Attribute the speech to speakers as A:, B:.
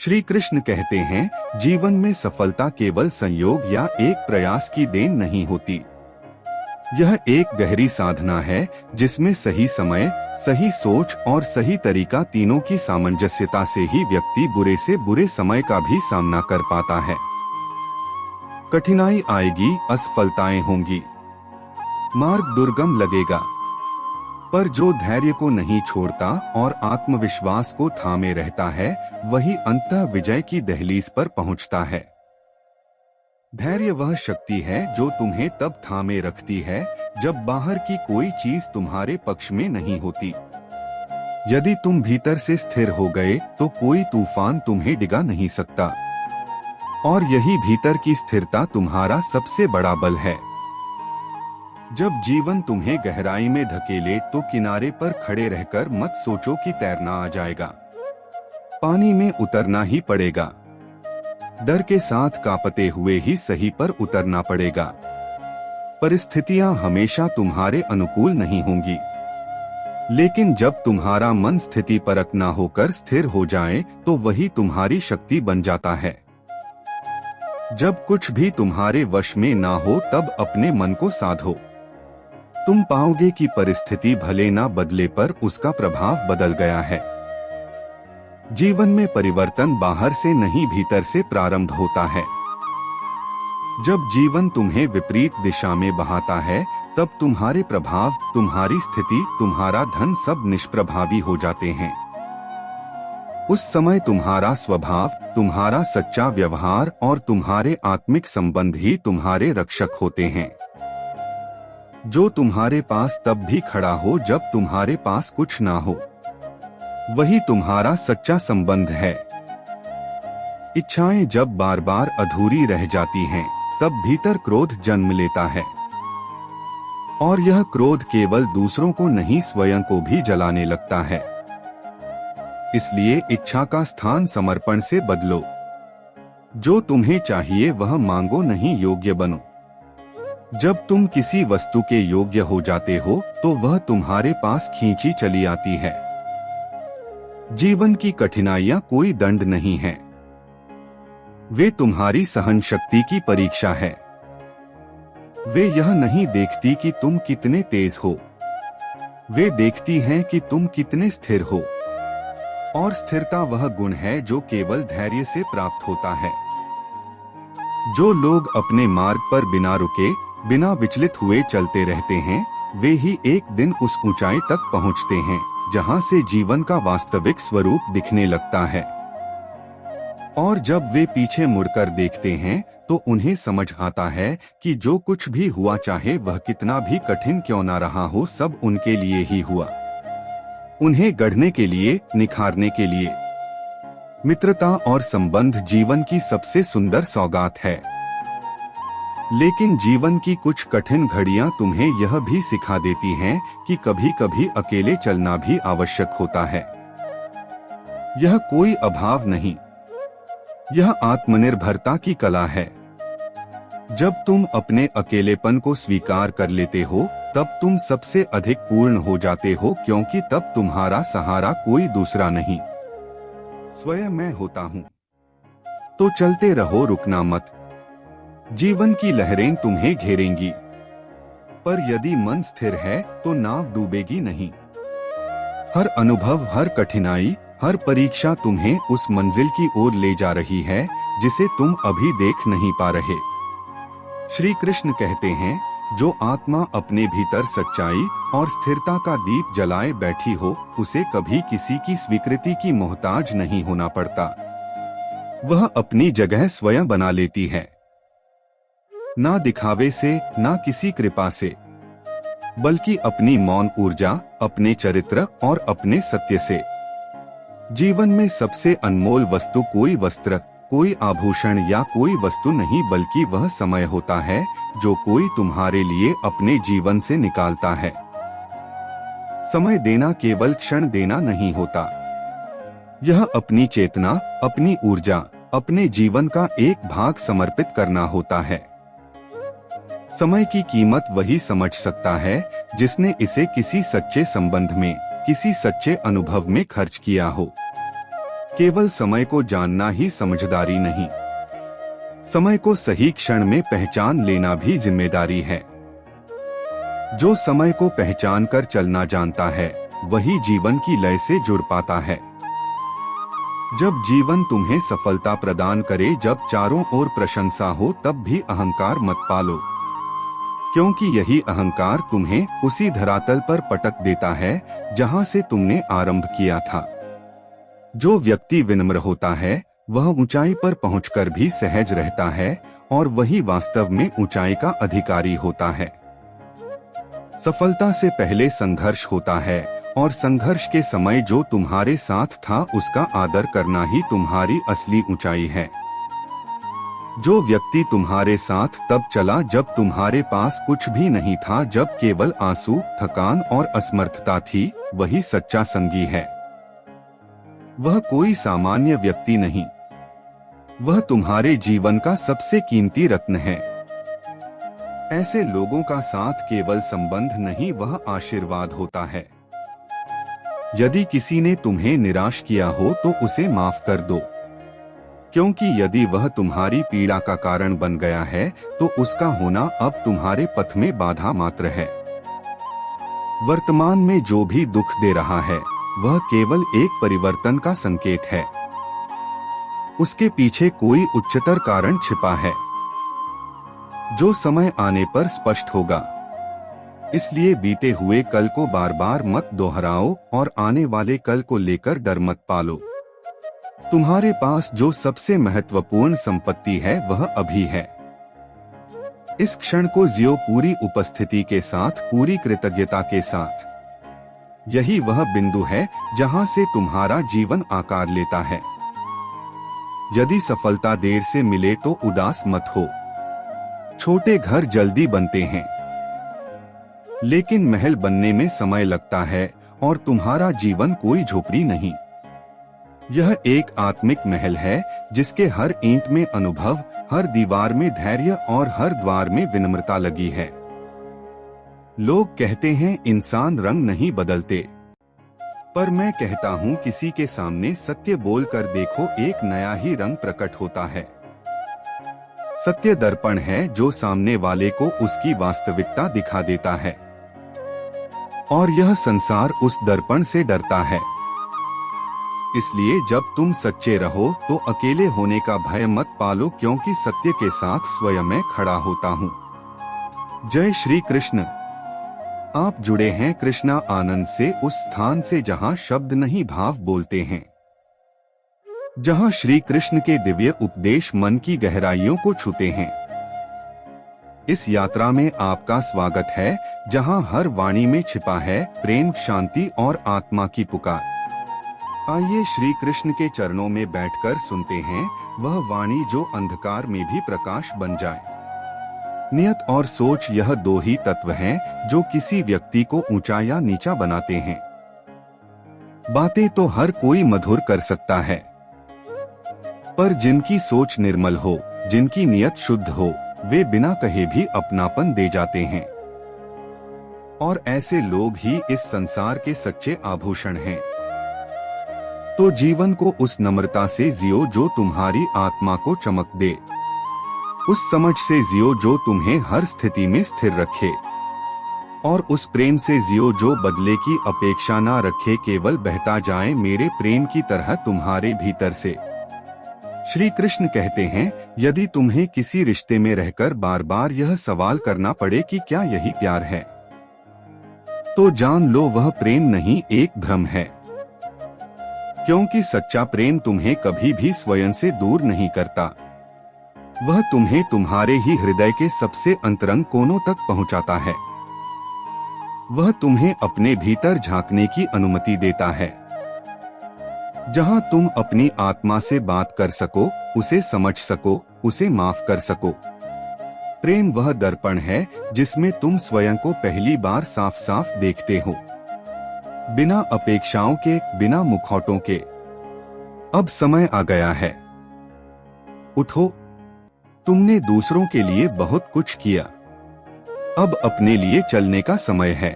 A: श्री कृष्ण कहते हैं, जीवन में सफलता केवल संयोग या एक प्रयास की देन नहीं होती। यह एक गहरी साधना है जिसमें सही समय, सही सोच और सही तरीका तीनों की सामंजस्यता से ही व्यक्ति बुरे से बुरे समय का भी सामना कर पाता है। कठिनाई आएगी, असफलताएं होंगी, मार्ग दुर्गम लगेगा, पर जो धैर्य को नहीं छोड़ता और आत्मविश्वास को थामे रहता है, वही अंततः विजय की दहलीज पर पहुंचता है। धैर्य वह शक्ति है जो तुम्हें तब थामे रखती है जब बाहर की कोई चीज तुम्हारे पक्ष में नहीं होती। यदि तुम भीतर से स्थिर हो गए तो कोई तूफान तुम्हें डिगा नहीं सकता, और यही भीतर की स्थिरता तुम्हारा सबसे बड़ा बल है। जब जीवन तुम्हें गहराई में धकेले तो किनारे पर खड़े रहकर मत सोचो कि तैरना आ जाएगा। पानी में उतरना ही पड़ेगा। डर के साथ कांपते हुए ही सही पर उतरना पड़ेगा। परिस्थितियां हमेशा तुम्हारे अनुकूल नहीं होंगी, लेकिन जब तुम्हारा मन स्थिति परक न होकर स्थिर हो जाए तो वही तुम्हारी शक्ति बन जाता है। जब कुछ भी तुम्हारे वश में ना हो तब अपने मन को साधो। तुम पाओगे कि परिस्थिति भले ना बदले पर उसका प्रभाव बदल गया है। जीवन में परिवर्तन बाहर से नहीं भीतर से प्रारंभ होता है। जब जीवन तुम्हें विपरीत दिशा में बहाता है तब तुम्हारे प्रभाव, तुम्हारी स्थिति, तुम्हारा धन सब निष्प्रभावी हो जाते हैं। उस समय तुम्हारा स्वभाव, तुम्हारा सच्चा व्यवहार और तुम्हारे आत्मिक संबंध ही तुम्हारे रक्षक होते हैं। जो तुम्हारे पास तब भी खड़ा हो जब तुम्हारे पास कुछ ना हो, वही तुम्हारा सच्चा संबंध है। इच्छाएं जब बार बार अधूरी रह जाती हैं, तब भीतर क्रोध जन्म लेता है, और यह क्रोध केवल दूसरों को नहीं स्वयं को भी जलाने लगता है। इसलिए इच्छा का स्थान समर्पण से बदलो। जो तुम्हें चाहिए वह मांगो, नहीं योग्य बनो। जब तुम किसी वस्तु के योग्य हो जाते हो तो वह तुम्हारे पास खींची चली आती है। जीवन की कठिनाइयां कोई दंड नहीं है, वे तुम्हारी सहन शक्ति की परीक्षा है। वे यह नहीं देखती कि तुम कितने तेज हो, वे देखती हैं कि तुम कितने स्थिर हो। और स्थिरता वह गुण है जो केवल धैर्य से प्राप्त होता है। जो लोग अपने मार्ग पर बिना रुके, बिना विचलित हुए चलते रहते हैं, वे ही एक दिन उस ऊंचाई तक पहुंचते हैं जहां से जीवन का वास्तविक स्वरूप दिखने लगता है। और जब वे पीछे मुड़कर देखते हैं तो उन्हें समझ आता है कि जो कुछ भी हुआ, चाहे वह कितना भी कठिन क्यों ना रहा हो, सब उनके लिए ही हुआ। उन्हें गढ़ने के लिए, निखारने के लिए। मित्रता और संबंध जीवन की सबसे सुंदर सौगात है। लेकिन जीवन की कुछ कठिन घड़ियां तुम्हें यह भी सिखा देती हैं कि कभी कभी अकेले चलना भी आवश्यक होता है। यह कोई अभाव नहीं, यह आत्मनिर्भरता की कला है। जब तुम अपने अकेलेपन को स्वीकार कर लेते हो तब तुम सबसे अधिक पूर्ण हो जाते हो, क्योंकि तब तुम्हारा सहारा कोई दूसरा नहीं, स्वयं मैं होता हूँ। तो चलते रहो, रुकना मत। जीवन की लहरें तुम्हें घेरेंगी, पर यदि मन स्थिर है तो नाव डूबेगी नहीं। हर अनुभव, हर कठिनाई, हर परीक्षा तुम्हें उस मंजिल की ओर ले जा रही है जिसे तुम अभी देख नहीं पा रहे। श्री कृष्ण कहते हैं, जो आत्मा अपने भीतर सच्चाई और स्थिरता का दीप जलाए बैठी हो, उसे कभी किसी की स्वीकृति की मोहताज नहीं होना पड़ता। वह अपनी जगह स्वयं बना लेती है, ना दिखावे से, ना किसी कृपा से, बल्कि अपनी मौन ऊर्जा, अपने चरित्र और अपने सत्य से। जीवन में सबसे अनमोल वस्तु कोई वस्त्र, कोई आभूषण या कोई वस्तु नहीं, बल्कि वह समय होता है जो कोई तुम्हारे लिए अपने जीवन से निकालता है। समय देना केवल क्षण देना नहीं होता, यह अपनी चेतना, अपनी ऊर्जा, अपने जीवन का एक भाग समर्पित करना होता है। समय की कीमत वही समझ सकता है जिसने इसे किसी सच्चे संबंध में, किसी सच्चे अनुभव में खर्च किया हो। केवल समय को जानना ही समझदारी नहीं, समय को सही क्षण में पहचान लेना भी जिम्मेदारी है। जो समय को पहचान कर चलना जानता है वही जीवन की लय से जुड़ पाता है। जब जीवन तुम्हें सफलता प्रदान करे, जब चारों ओर प्रशंसा हो, तब भी अहंकार मत पालो, क्योंकि यही अहंकार तुम्हें उसी धरातल पर पटक देता है जहां से तुमने आरंभ किया था। जो व्यक्ति विनम्र होता है वह ऊंचाई पर पहुंचकर भी सहज रहता है और वही वास्तव में ऊंचाई का अधिकारी होता है। सफलता से पहले संघर्ष होता है और संघर्ष के समय जो तुम्हारे साथ था उसका आदर करना ही तुम्हारी असली ऊंचाई है। जो व्यक्ति तुम्हारे साथ तब चला जब तुम्हारे पास कुछ भी नहीं था, जब केवल आंसू, थकान और असमर्थता थी, वही सच्चा संगी है। वह कोई सामान्य व्यक्ति नहीं, वह तुम्हारे जीवन का सबसे कीमती रत्न है। ऐसे लोगों का साथ केवल संबंध नहीं, वह आशीर्वाद होता है। यदि किसी ने तुम्हें निराश किया हो तो उसे माफ कर दो, क्योंकि यदि वह तुम्हारी पीड़ा का कारण बन गया है तो उसका होना अब तुम्हारे पथ में बाधा मात्र है। वर्तमान में जो भी दुख दे रहा है वह केवल एक परिवर्तन का संकेत है। उसके पीछे कोई उच्चतर कारण छिपा है जो समय आने पर स्पष्ट होगा। इसलिए बीते हुए कल को बार बार मत दोहराओ और आने वाले कल को लेकर डर मत पालो। तुम्हारे पास जो सबसे महत्वपूर्ण संपत्ति है वह अभी है। इस क्षण को जियो पूरी उपस्थिति के साथ, पूरी कृतज्ञता के साथ। यही वह बिंदु है जहां से तुम्हारा जीवन आकार लेता है। यदि सफलता देर से मिले तो उदास मत हो। छोटे घर जल्दी बनते हैं, लेकिन महल बनने में समय लगता है और तुम्हारा जीवन कोई झोपड़ी नहीं। यह एक आत्मिक महल है जिसके हर ईंट में अनुभव, हर दीवार में धैर्य और हर द्वार में विनम्रता लगी है। लोग कहते हैं इंसान रंग नहीं बदलते, पर मैं कहता हूँ किसी के सामने सत्य बोलकर देखो, एक नया ही रंग प्रकट होता है। सत्य दर्पण है जो सामने वाले को उसकी वास्तविकता दिखा देता है, और यह संसार उस दर्पण से डरता है। इसलिए जब तुम सच्चे रहो तो अकेले होने का भय मत पालो, क्योंकि सत्य के साथ स्वयं मैं खड़ा होता हूँ। जय श्री कृष्ण। आप जुड़े हैं कृष्णा आनंद से, उस स्थान से जहां शब्द नहीं भाव बोलते हैं, जहां श्री कृष्ण के दिव्य उपदेश मन की गहराइयों को छूते हैं। इस यात्रा में आपका स्वागत है, जहां हर वाणी में छिपा है प्रेम, शांति और आत्मा की पुकार। आइए श्री कृष्ण के चरणों में बैठकर सुनते हैं वह वाणी जो अंधकार में भी प्रकाश बन जाए। नियत और सोच यह दो ही तत्व हैं जो किसी व्यक्ति को ऊंचा या नीचा बनाते हैं। बातें तो हर कोई मधुर कर सकता है, पर जिनकी सोच निर्मल हो, जिनकी नियत शुद्ध हो, वे बिना कहे भी अपनापन दे जाते हैं। और ऐसे लोग ही इस संसार के सच्चे आभूषण हैं। तो जीवन को उस नम्रता से जियो जो तुम्हारी आत्मा को चमक दे, उस समझ से जियो जो तुम्हें हर स्थिति में स्थिर रखे, और उस प्रेम से जियो जो बदले की अपेक्षा ना रखे, केवल बहता जाए मेरे प्रेम की तरह तुम्हारे भीतर से। श्री कृष्ण कहते हैं, यदि तुम्हें किसी रिश्ते में रहकर बार बार यह सवाल करना पड़े कि क्या यही प्यार है, तो जान लो वह प्रेम नहीं, एक भ्रम है। क्योंकि सच्चा प्रेम तुम्हें कभी भी स्वयं से दूर नहीं करता, वह तुम्हें तुम्हारे ही हृदय के सबसे अंतरंग कोनों तक पहुंचाता है। वह तुम्हें अपने भीतर झांकने की अनुमति देता है, जहां तुम अपनी आत्मा से बात कर सको, उसे समझ सको, उसे माफ कर सको। प्रेम वह दर्पण है जिसमें तुम स्वयं को पहली बार साफ साफ देखते हो, बिना अपेक्षाओं के, बिना मुखौटों के। अब समय आ गया है, उठो। तुमने दूसरों के लिए बहुत कुछ किया, अब अपने लिए चलने का समय है।